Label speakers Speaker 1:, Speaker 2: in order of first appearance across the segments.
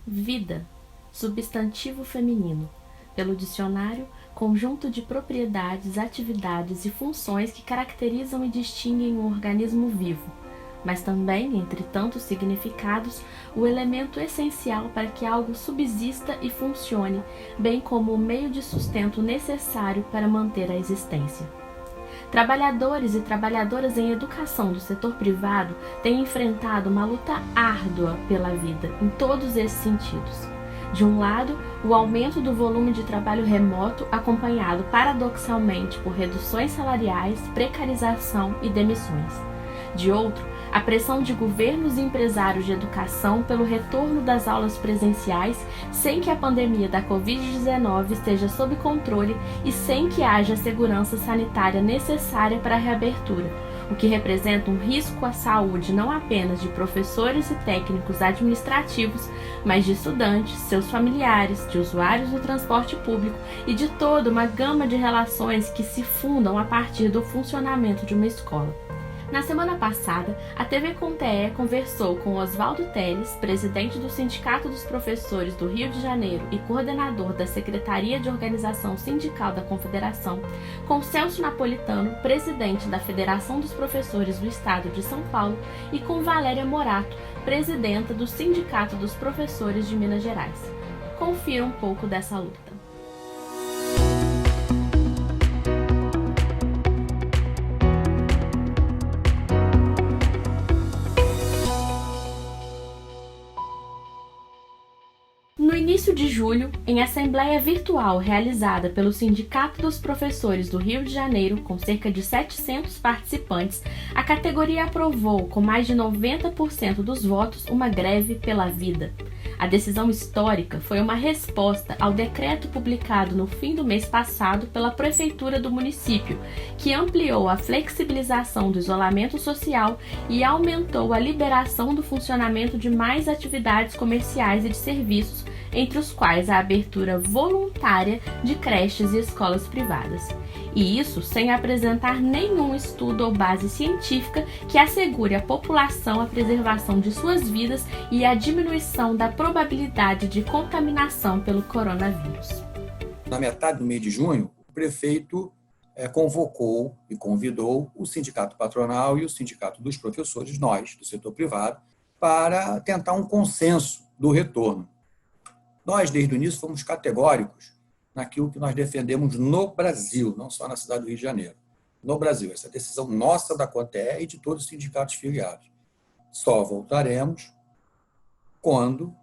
Speaker 1: Vida, substantivo feminino, pelo dicionário, conjunto de propriedades, atividades e funções que caracterizam e distinguem um organismo vivo, mas também, entre tantos significados, o elemento essencial para que algo subsista e funcione, bem como o meio de sustento necessário para manter a existência. Trabalhadores e trabalhadoras em educação do setor privado têm enfrentado uma luta árdua pela vida, em todos esses sentidos. De um lado, o aumento do volume de trabalho remoto, acompanhado paradoxalmente por reduções salariais, precarização e demissões. De outro, a pressão de governos e empresários de educação pelo retorno das aulas presenciais sem que a pandemia da Covid-19 esteja sob controle e sem que haja a segurança sanitária necessária para a reabertura, o que representa um risco à saúde não apenas de professores e técnicos administrativos, mas de estudantes, seus familiares, de usuários do transporte público e de toda uma gama de relações que se fundam a partir do funcionamento de uma escola. Na semana passada, a TV com TE conversou com Oswaldo Teles, presidente do Sindicato dos Professores do Rio de Janeiro e coordenador da Secretaria de Organização Sindical da Confederação, com Celso Napolitano, presidente da Federação dos Professores do Estado de São Paulo, e com Valéria Morato, presidenta do Sindicato dos Professores de Minas Gerais. Confira um pouco dessa luta. No início de julho, em assembleia virtual realizada pelo Sindicato dos Professores do Rio de Janeiro, com cerca de 700 participantes, a categoria aprovou, com mais de 90% dos votos, uma greve pela vida. A decisão histórica foi uma resposta ao decreto publicado no fim do mês passado pela Prefeitura do município, que ampliou a flexibilização do isolamento social e aumentou a liberação do funcionamento de mais atividades comerciais e de serviços, entre os quais a abertura voluntária de creches e escolas privadas. E isso sem apresentar nenhum estudo ou base científica que assegure à população a preservação de suas vidas e a diminuição da probabilidade de contaminação pelo coronavírus.
Speaker 2: Na metade do mês de junho, o prefeito convocou e convidou o sindicato patronal e o sindicato dos professores, nós, do setor privado, para tentar um consenso do retorno. Nós, desde o início, fomos categóricos naquilo que nós defendemos no Brasil, não só na cidade do Rio de Janeiro. No Brasil, essa decisão nossa da CONTE e de todos os sindicatos filiados. Só voltaremos quando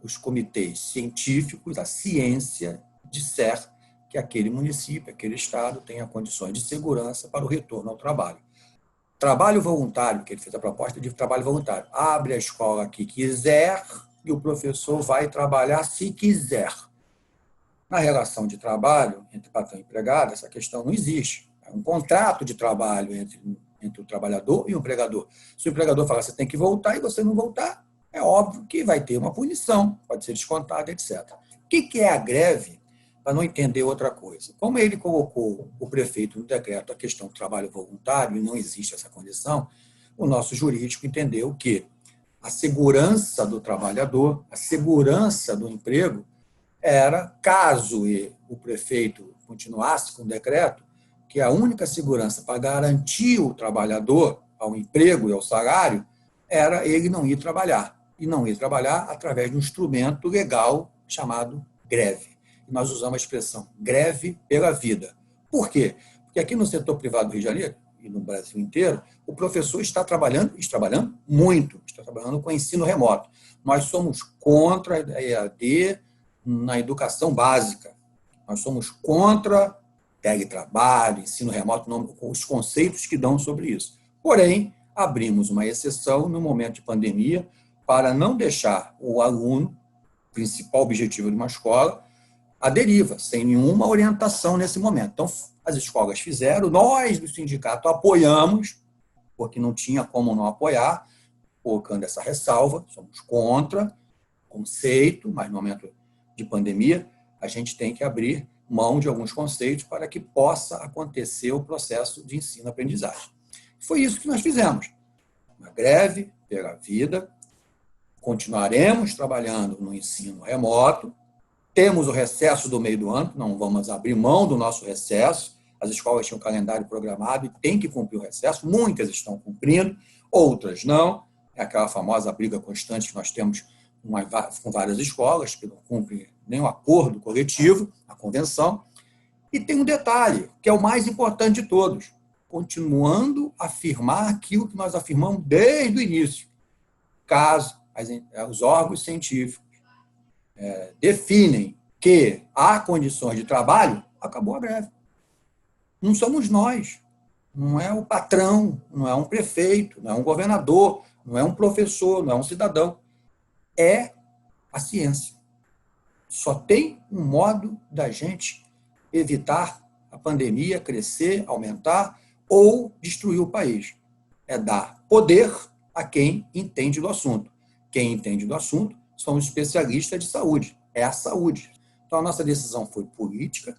Speaker 2: os comitês científicos, a ciência, disser que aquele município, aquele estado tenha condições de segurança para o retorno ao trabalho. Trabalho voluntário, que ele fez a proposta de trabalho voluntário, abre a escola que quiser e o professor vai trabalhar se quiser. Na relação de trabalho entre patrão e empregado, essa questão não existe. É um contrato de trabalho entre o trabalhador e o empregador. Se o empregador falar você tem que voltar e você não voltar, é óbvio que vai ter uma punição, pode ser descontada, etc. O que é a greve? Para não entender outra coisa. Como ele colocou o prefeito no decreto a questão do trabalho voluntário, e não existe essa condição, o nosso jurídico entendeu que a segurança do trabalhador, a segurança do emprego, era, caso o prefeito continuasse com o decreto, que a única segurança para garantir o trabalhador ao emprego e ao salário era ele não ir trabalhar. E não ir trabalhar através de um instrumento legal chamado greve. E nós usamos a expressão greve pela vida. Por quê? Porque aqui no setor privado do Rio de Janeiro, e no Brasil inteiro, o professor está trabalhando muito, está trabalhando com ensino remoto. Nós somos contra a EAD na educação básica. Nós somos contra teletrabalho, ensino remoto, os conceitos que dão sobre isso. Porém, abrimos uma exceção no momento de pandemia para não deixar o aluno, principal objetivo de uma escola, à deriva, sem nenhuma orientação nesse momento. Então, as escolas fizeram, nós do sindicato apoiamos, porque não tinha como não apoiar, colocando essa ressalva, somos contra conceito, mas no momento de pandemia, a gente tem que abrir mão de alguns conceitos para que possa acontecer o processo de ensino-aprendizagem. Foi isso que nós fizemos. Uma greve pela vida, Continuaremos trabalhando no ensino remoto, temos o recesso do meio do ano, não vamos abrir mão do nosso recesso, as escolas tinham um calendário programado e têm que cumprir o recesso, muitas estão cumprindo, outras não, é aquela famosa briga constante que nós temos com várias escolas, que não cumprem nem o acordo coletivo, a convenção. E tem um detalhe, que é o mais importante de todos, continuando a afirmar aquilo que nós afirmamos desde o início. Caso os órgãos científicos definem que há condições de trabalho, acabou a greve. Não somos nós, não é o patrão, não é um prefeito, não é um governador, não é um professor, não é um cidadão. É a ciência. Só tem um modo da gente evitar a pandemia crescer, aumentar ou destruir o país. É dar poder a quem entende do assunto. Quem entende do assunto são os especialistas de saúde. É a saúde. Então, a nossa decisão foi política,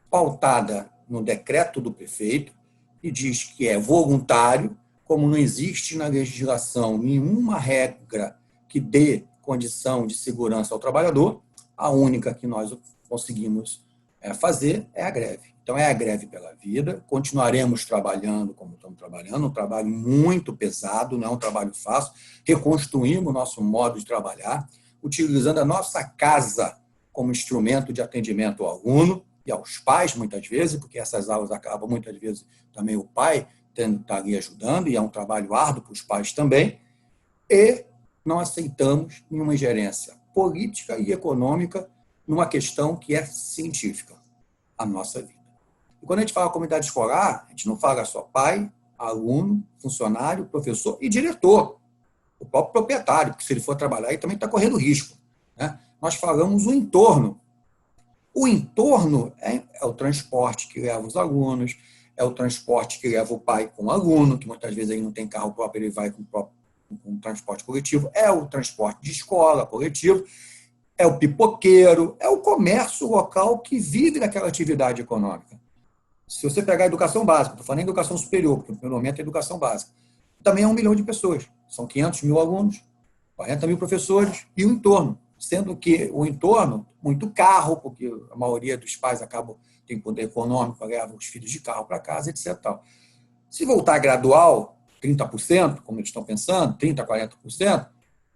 Speaker 2: pautada no decreto do prefeito, que diz que é voluntário, como não existe na legislação nenhuma regra que dê condição de segurança ao trabalhador, a única que nós conseguimos fazer é a greve. Então, é a greve pela vida, continuaremos trabalhando como estamos trabalhando, um trabalho muito pesado, não é um trabalho fácil, reconstruímos o nosso modo de trabalhar, utilizando a nossa casa como instrumento de atendimento ao aluno e aos pais, muitas vezes, porque essas aulas acabam, muitas vezes, também o pai tendo que estar ali ajudando, e é um trabalho árduo para os pais também, e não aceitamos nenhuma ingerência política e econômica numa questão que é científica, a nossa vida. E quando a gente fala comunidade escolar, a gente não fala só pai, aluno, funcionário, professor e diretor, o próprio proprietário, porque se ele for trabalhar, ele também está correndo risco, né? Nós falamos o entorno. O entorno é o transporte que leva os alunos, é o transporte que leva o pai com o aluno, que muitas vezes ele não tem carro próprio, ele vai com o transporte coletivo, é o transporte de escola coletivo, é o pipoqueiro, é o comércio local que vive daquela atividade econômica. Se você pegar a educação básica, estou falando em educação superior, porque no primeiro momento é educação básica, também é 1 milhão de pessoas. São 500 mil alunos, 40 mil professores e o entorno. Sendo que o entorno, muito carro, porque a maioria dos pais acabam tem poder econômico, levam os filhos de carro para casa, etc. Se voltar gradual, 30%, como eles estão pensando, 30%, 40%,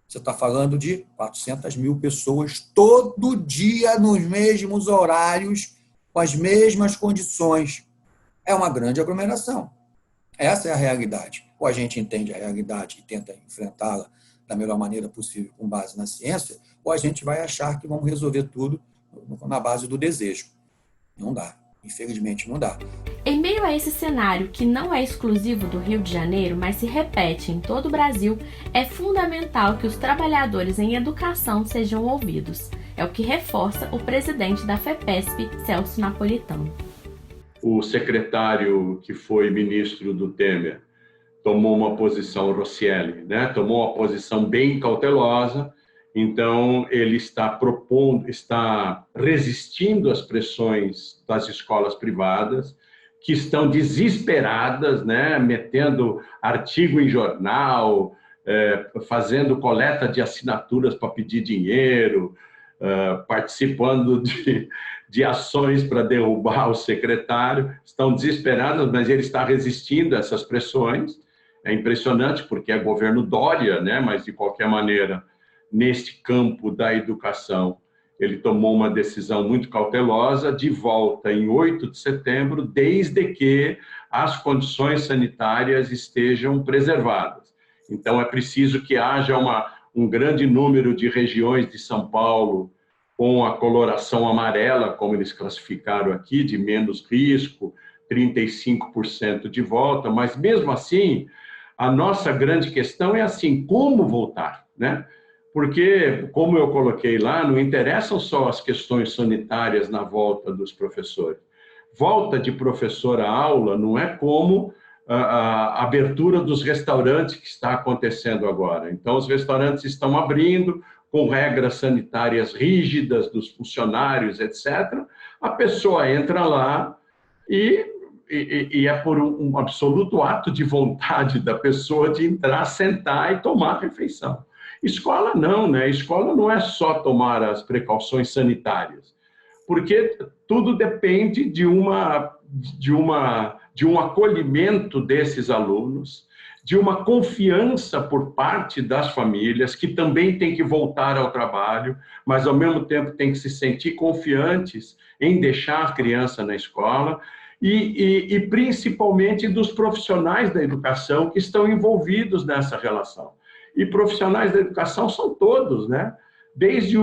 Speaker 2: você está falando de 400 mil pessoas todo dia, nos mesmos horários, com as mesmas condições. É uma grande aglomeração. Essa é a realidade. Ou a gente entende a realidade e tenta enfrentá-la da melhor maneira possível, com base na ciência, ou a gente vai achar que vamos resolver tudo na base do desejo. Não dá. Infelizmente, não dá.
Speaker 1: Em meio a esse cenário que não é exclusivo do Rio de Janeiro, mas se repete em todo o Brasil, é fundamental que os trabalhadores em educação sejam ouvidos. É o que reforça o presidente da FEPESP, Celso Napolitano.
Speaker 3: O secretário que foi ministro do Temer tomou uma posição, Rosselli, né? Tomou uma posição bem cautelosa, então ele está resistindo às pressões das escolas privadas, que estão desesperadas, né? Metendo artigo em jornal, fazendo coleta de assinaturas para pedir dinheiro, participando de ações para derrubar o secretário, estão desesperadas, mas ele está resistindo a essas pressões. É impressionante, porque é governo Dória, né? Mas, de qualquer maneira, neste campo da educação, ele tomou uma decisão muito cautelosa de volta em 8 de setembro, desde que as condições sanitárias estejam preservadas. Então, é preciso que haja um grande número de regiões de São Paulo com a coloração amarela, como eles classificaram aqui, de menos risco, 35% de volta, mas, mesmo assim, a nossa grande questão é assim, como voltar, né? Porque, como eu coloquei lá, não interessam só as questões sanitárias na volta dos professores. Volta de professor à aula não é como a abertura dos restaurantes que está acontecendo agora. Então, os restaurantes estão abrindo com regras sanitárias rígidas dos funcionários, etc. A pessoa entra lá e é por um absoluto ato de vontade da pessoa de entrar, sentar e tomar a refeição. Escola não, né? Escola não é só tomar as precauções sanitárias, porque tudo depende de um acolhimento desses alunos, de uma confiança por parte das famílias, que também tem que voltar ao trabalho, mas ao mesmo tempo tem que se sentir confiantes em deixar a criança na escola, e principalmente dos profissionais da educação que estão envolvidos nessa relação. E profissionais da educação são todos, né? Desde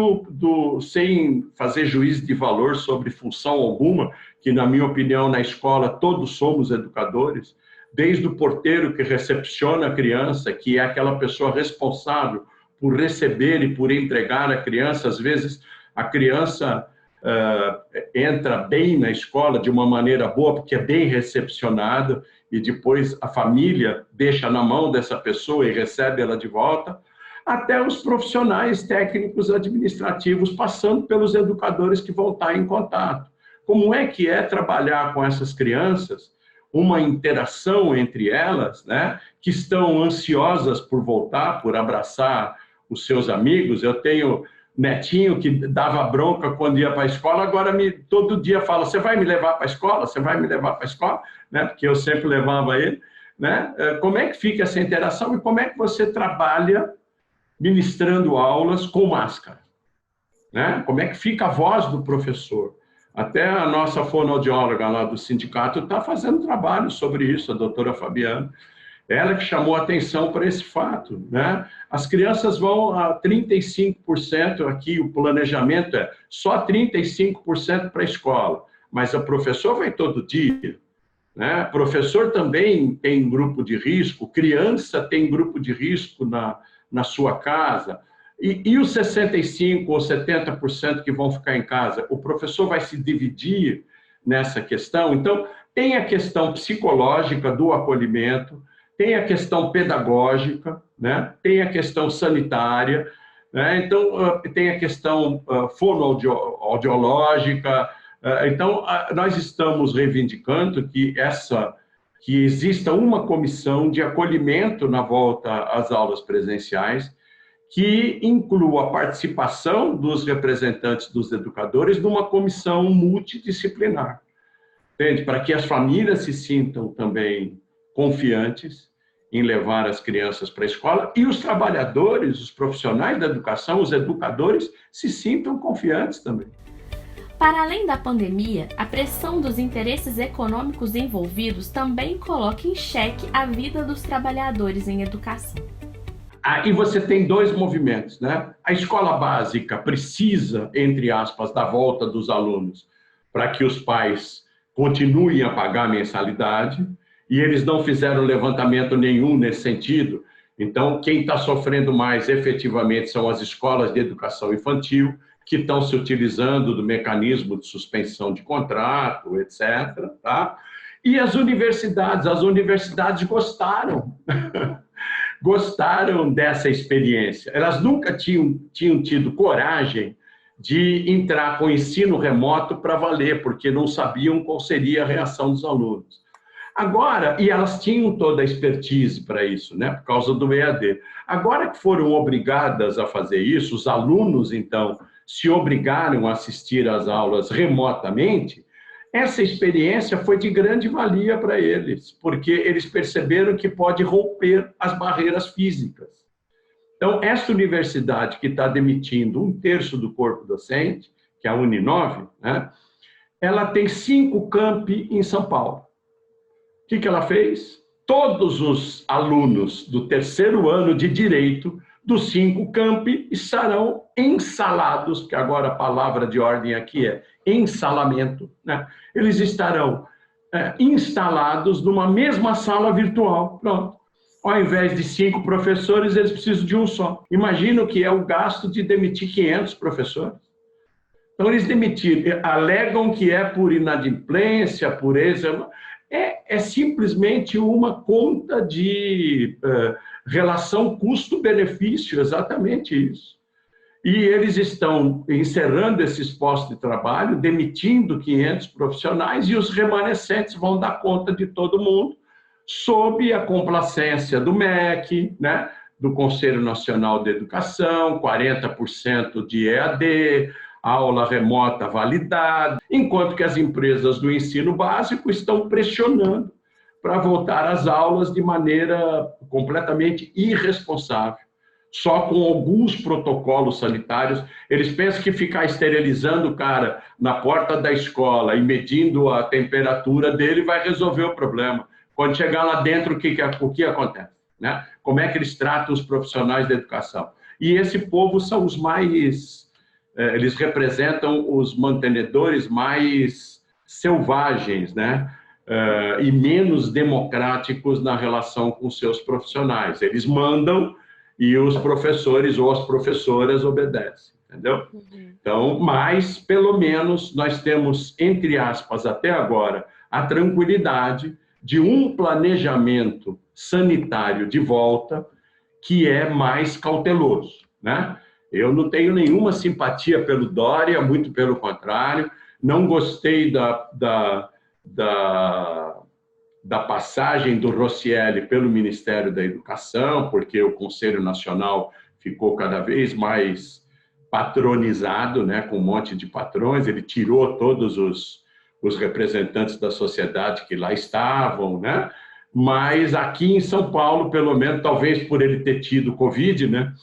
Speaker 3: sem fazer juízo de valor sobre função alguma, que, na minha opinião, na escola todos somos educadores, desde o porteiro que recepciona a criança, que é aquela pessoa responsável por receber e por entregar a criança. Às vezes, a criança entra bem na escola de uma maneira boa, porque é bem recepcionada, e depois a família deixa na mão dessa pessoa e recebe ela de volta, até os profissionais técnicos administrativos, passando pelos educadores que vão estar em contato. Como é que é trabalhar com essas crianças, uma interação entre elas, né, que estão ansiosas por voltar, por abraçar os seus amigos. Eu tenho netinho que dava bronca quando ia para a escola, agora todo dia fala: você vai me levar para a escola? Você vai me levar para a escola? Né? Porque eu sempre levava ele. Né? Como é que fica essa interação e como é que você trabalha ministrando aulas com máscara? Né? Como é que fica a voz do professor? Até a nossa fonoaudióloga lá do sindicato está fazendo trabalho sobre isso, a doutora Fabiana. Ela que chamou a atenção para esse fato, né? As crianças vão a 35%, aqui o planejamento é só 35% para a escola, mas a professora vai todo dia, né? Professor também tem grupo de risco, criança tem grupo de risco na sua casa, e os 65% ou 70% que vão ficar em casa, o professor vai se dividir nessa questão. Então, tem a questão psicológica do acolhimento, tem a questão pedagógica, né? Tem a questão sanitária, né? Então, tem a questão fonoaudiológica. Então, nós estamos reivindicando que exista uma comissão de acolhimento na volta às aulas presenciais, que inclua a participação dos representantes dos educadores numa comissão multidisciplinar, entende? Para que as famílias se sintam também confiantes em levar as crianças para a escola e os trabalhadores, os profissionais da educação, os educadores, se sintam confiantes também.
Speaker 1: Para além da pandemia, a pressão dos interesses econômicos envolvidos também coloca em xeque a vida dos trabalhadores em educação.
Speaker 3: E você tem dois movimentos, né? A escola básica precisa, entre aspas, da volta dos alunos para que os pais continuem a pagar a mensalidade, e eles não fizeram levantamento nenhum nesse sentido. Então, quem está sofrendo mais efetivamente são as escolas de educação infantil, que estão se utilizando do mecanismo de suspensão de contrato, etc. Tá? E as universidades gostaram. Gostaram dessa experiência. Elas nunca tinham tido coragem de entrar com ensino remoto para valer, porque não sabiam qual seria a reação dos alunos. Agora, e elas tinham toda a expertise para isso, né, por causa do EAD. Agora que foram obrigadas a fazer isso, os alunos, então, se obrigaram a assistir às aulas remotamente, essa experiência foi de grande valia para eles, porque eles perceberam que pode romper as barreiras físicas. Então, essa universidade que está demitindo 1/3 do corpo docente, que é a Uninove, né, ela tem 5 campi em São Paulo. O que ela fez? Todos os alunos do 3º ano de Direito dos 5 campi estarão ensalados, porque agora a palavra de ordem aqui é ensalamento, né? Eles estarão instalados numa mesma sala virtual. Pronto. Ao invés de 5 professores, eles precisam de um só. Imagina o que é o gasto de demitir 500 professores. Então, eles demitiram, alegam que é por inadimplência, por isso. É simplesmente uma conta de relação custo-benefício, exatamente isso. E eles estão encerrando esses postos de trabalho, demitindo 500 profissionais, e os remanescentes vão dar conta de todo mundo, sob a complacência do MEC, né, do Conselho Nacional de Educação, 40% de EAD, aula remota validada, enquanto que as empresas do ensino básico estão pressionando para voltar às aulas de maneira completamente irresponsável, só com alguns protocolos sanitários. Eles pensam que ficar esterilizando o cara na porta da escola e medindo a temperatura dele vai resolver o problema. Quando chegar lá dentro, o que acontece? Né? Como é que eles tratam os profissionais da educação? E esse povo são os mais... eles representam os mantenedores mais selvagens, né? E menos democráticos na relação com seus profissionais. Eles mandam e os professores ou as professoras obedecem, entendeu? Então, mas, pelo menos, nós temos, entre aspas, até agora, a tranquilidade de um planejamento sanitário de volta que é mais cauteloso, né? Eu não tenho nenhuma simpatia pelo Dória, muito pelo contrário, não gostei da passagem do Rossielli pelo Ministério da Educação, porque o Conselho Nacional ficou cada vez mais patronizado, né, com um monte de patrões, ele tirou todos os representantes da sociedade que lá estavam, né? Mas aqui em São Paulo, pelo menos, talvez por ele ter tido Covid, né?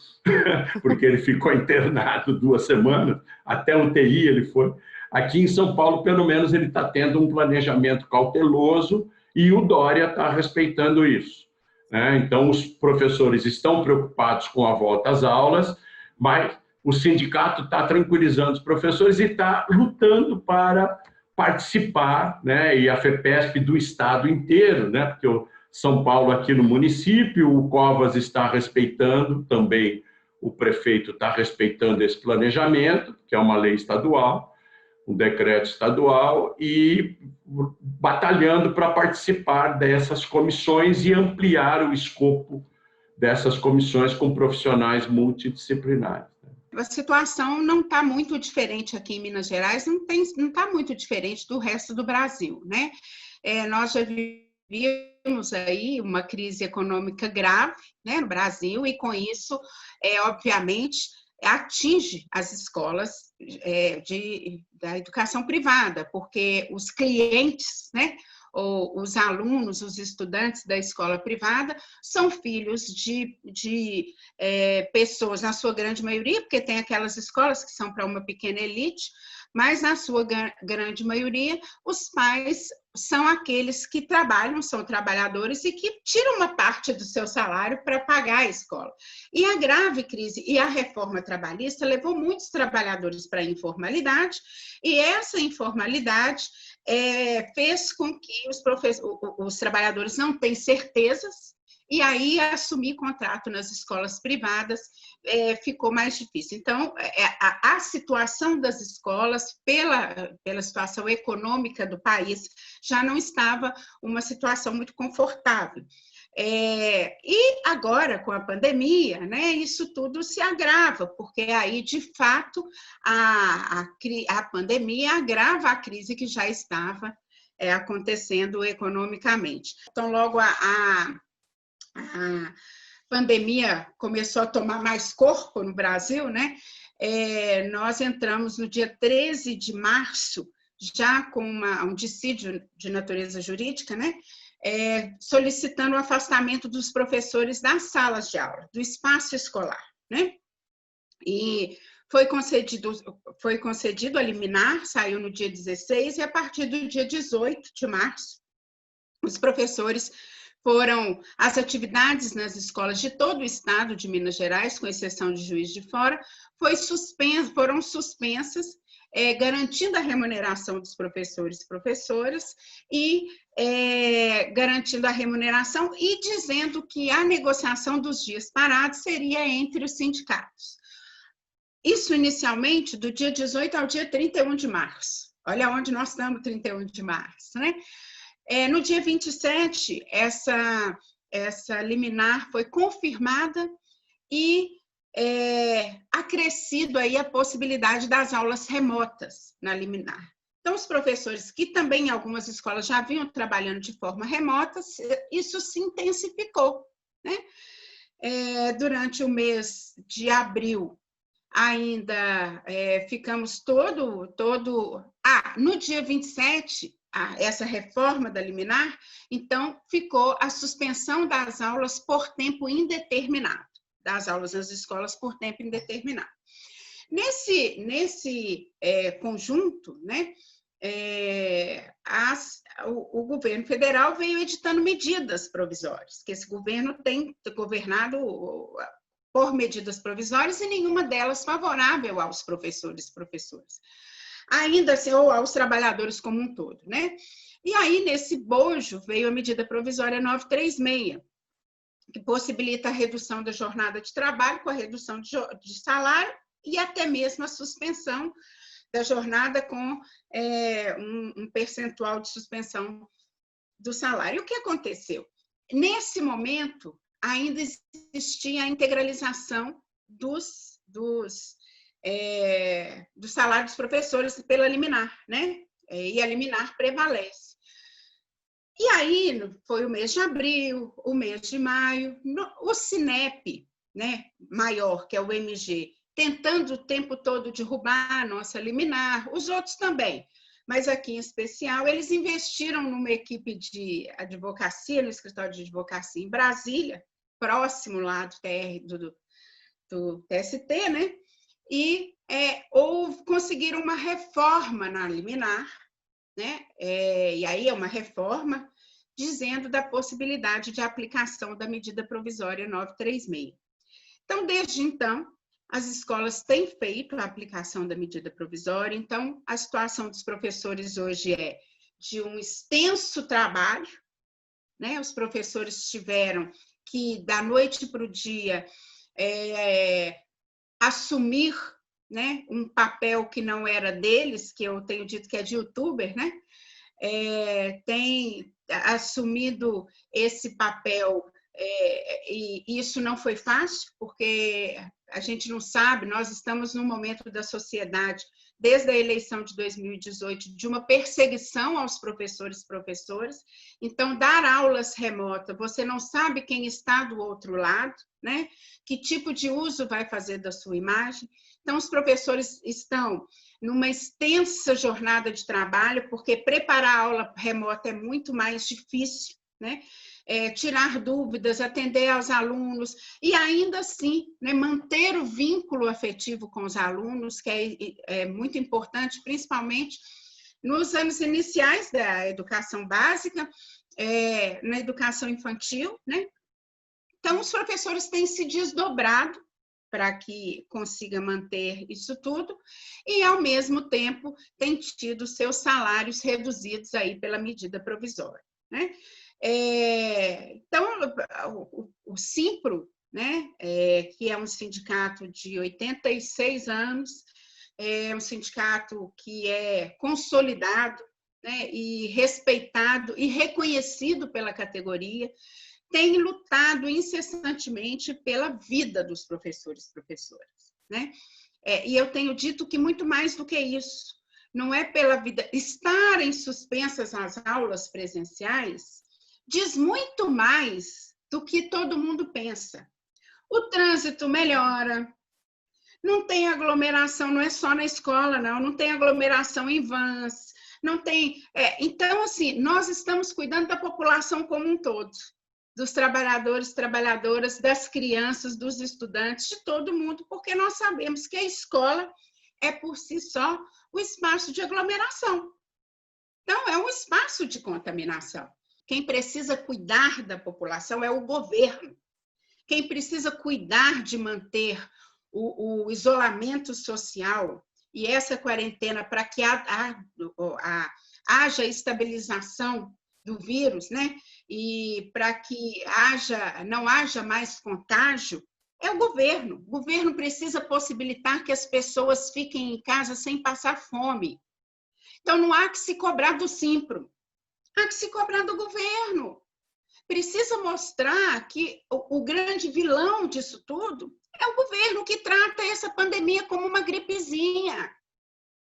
Speaker 3: Porque ele ficou internado 2 semanas, até UTI ele foi. Aqui em São Paulo, pelo menos, ele está tendo um planejamento cauteloso e o Dória está respeitando isso, né? Então, os professores estão preocupados com a volta às aulas, mas o sindicato está tranquilizando os professores e está lutando para participar, né? E a FEPESP do estado inteiro, né? Porque o São Paulo aqui no município, o Covas está respeitando, também o prefeito está respeitando esse planejamento, que é uma lei estadual, um decreto estadual, e batalhando para participar dessas comissões e ampliar o escopo dessas comissões com profissionais multidisciplinares.
Speaker 4: A situação não está muito diferente aqui em Minas Gerais, não está muito diferente do resto do Brasil, né? Nós já vimos aí uma crise econômica grave, né, no Brasil, e com isso, obviamente, atinge as escolas da educação privada, porque os clientes, né, ou os alunos, os estudantes da escola privada, são filhos de pessoas, na sua grande maioria, porque tem aquelas escolas que são para uma pequena elite, mas na sua grande maioria, os pais são aqueles que trabalham, são trabalhadores e que tiram uma parte do seu salário para pagar a escola. E a grave crise e a reforma trabalhista levou muitos trabalhadores para a informalidade, e essa informalidade fez com que os trabalhadores não tenham certezas, e aí assumir contrato nas escolas privadas ficou mais difícil. Então, a situação das escolas, pela situação econômica do país, já não estava uma situação muito confortável. E agora, com a pandemia, né, isso tudo se agrava, porque aí, de fato, a pandemia agrava a crise que já estava acontecendo economicamente. Então, logo a pandemia começou a tomar mais corpo no Brasil, né? Nós entramos no dia 13 de março, já com um dissídio de natureza jurídica, né? Solicitando o afastamento dos professores das salas de aula, do espaço escolar, né? E foi concedido a liminar, saiu no dia 16, e a partir do dia 18 de março, os professores as atividades nas escolas de todo o estado de Minas Gerais, com exceção de Juiz de Fora, foram suspensas, garantindo a remuneração dos professores e professoras e garantindo a remuneração e dizendo que a negociação dos dias parados seria entre os sindicatos. Isso inicialmente do dia 18 ao dia 31 de março. Olha onde nós estamos, 31 de março, né? No dia 27, essa liminar foi confirmada e acrescido aí a possibilidade das aulas remotas na liminar. Então, os professores que também em algumas escolas já vinham trabalhando de forma remota, isso se intensificou, né? Durante o mês de abril, ainda ficamos no dia 27, essa reforma da liminar, então ficou a suspensão das aulas por tempo indeterminado, das aulas nas escolas por tempo indeterminado. Nesse conjunto, né, o governo federal veio editando medidas provisórias, que esse governo tem governado por medidas provisórias e nenhuma delas favorável aos professores e professoras, ainda assim, ou aos trabalhadores como um todo, né? E aí, nesse bojo, veio a medida provisória 936, que possibilita a redução da jornada de trabalho com a redução de salário e até mesmo a suspensão da jornada com um percentual de suspensão do salário. O que aconteceu? Nesse momento, ainda existia a integralização dos salários dos professores pela liminar, né? E a liminar prevalece. E aí, foi o mês de abril, o mês de maio, o Cinep, né, maior, que é o MG, tentando o tempo todo derrubar a nossa liminar, os outros também, mas aqui em especial, eles investiram numa equipe de advocacia, no escritório de advocacia em Brasília, próximo lá do TST, né? E conseguiram uma reforma na liminar, né? E aí é uma reforma dizendo da possibilidade de aplicação da medida provisória 936. Então, desde então, as escolas têm feito a aplicação da medida provisória, então a situação dos professores hoje é de um extenso trabalho, né? Os professores tiveram que, da noite para o dia, assumir, né, um papel que não era deles, que eu tenho dito que é de youtuber, né? Tem assumido esse papel, e isso não foi fácil, porque a gente não sabe, nós estamos num momento da sociedade, desde a eleição de 2018, de uma perseguição aos professores e professoras. Então, dar aulas remotas, você não sabe quem está do outro lado, né? Que tipo de uso vai fazer da sua imagem. Então, os professores estão numa extensa jornada de trabalho, porque preparar a aula remota é muito mais difícil, né? Tirar dúvidas, atender aos alunos e, ainda assim, né, manter o vínculo afetivo com os alunos, que é muito importante, principalmente nos anos iniciais da educação básica, na educação infantil, né? Então, os professores têm se desdobrado para que consiga manter isso tudo e, ao mesmo tempo, têm tido seus salários reduzidos aí pela medida provisória, né? Então, o Simpro, né, que é um sindicato de 86 anos, é um sindicato que é consolidado, né, e respeitado e reconhecido pela categoria, tem lutado incessantemente pela vida dos professores e professoras, né? E eu tenho dito que muito mais do que isso, não é pela vida. Estarem suspensas as aulas presenciais diz muito mais do que todo mundo pensa. O trânsito melhora, não tem aglomeração, não é só na escola, não tem aglomeração em vans, não tem... Então, assim, nós estamos cuidando da população como um todo, dos trabalhadores, trabalhadoras, das crianças, dos estudantes, de todo mundo, porque nós sabemos que a escola é, por si só, o espaço de aglomeração. Então, é um espaço de contaminação. Quem precisa cuidar da população é o governo. Quem precisa cuidar de manter o isolamento social e essa quarentena para que haja estabilização do vírus, né? E para que não haja mais contágio, é o governo. O governo precisa possibilitar que as pessoas fiquem em casa sem passar fome. Então, não há que se cobrar do Simpro, há que se cobrar do governo. Precisa mostrar que o grande vilão disso tudo é o governo, que trata essa pandemia como uma gripezinha,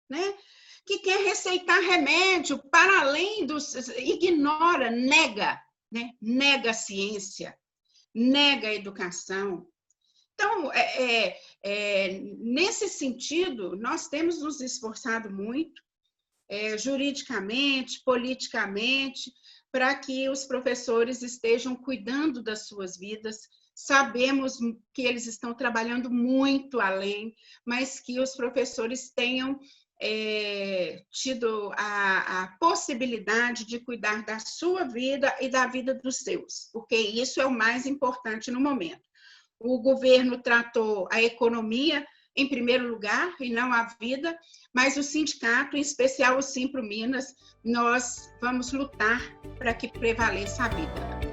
Speaker 4: né? Que quer receitar remédio para além dos... ignora, nega, né? Nega a ciência, nega a educação. Então, nesse sentido, nós temos nos esforçado muito, juridicamente, politicamente, para que os professores estejam cuidando das suas vidas. Sabemos que eles estão trabalhando muito além, mas que os professores tenham tido a possibilidade de cuidar da sua vida e da vida dos seus, porque isso é o mais importante no momento. O governo tratou a economia em primeiro lugar e não a vida, mas o sindicato, em especial o Simpro Minas, nós vamos lutar para que prevaleça a vida.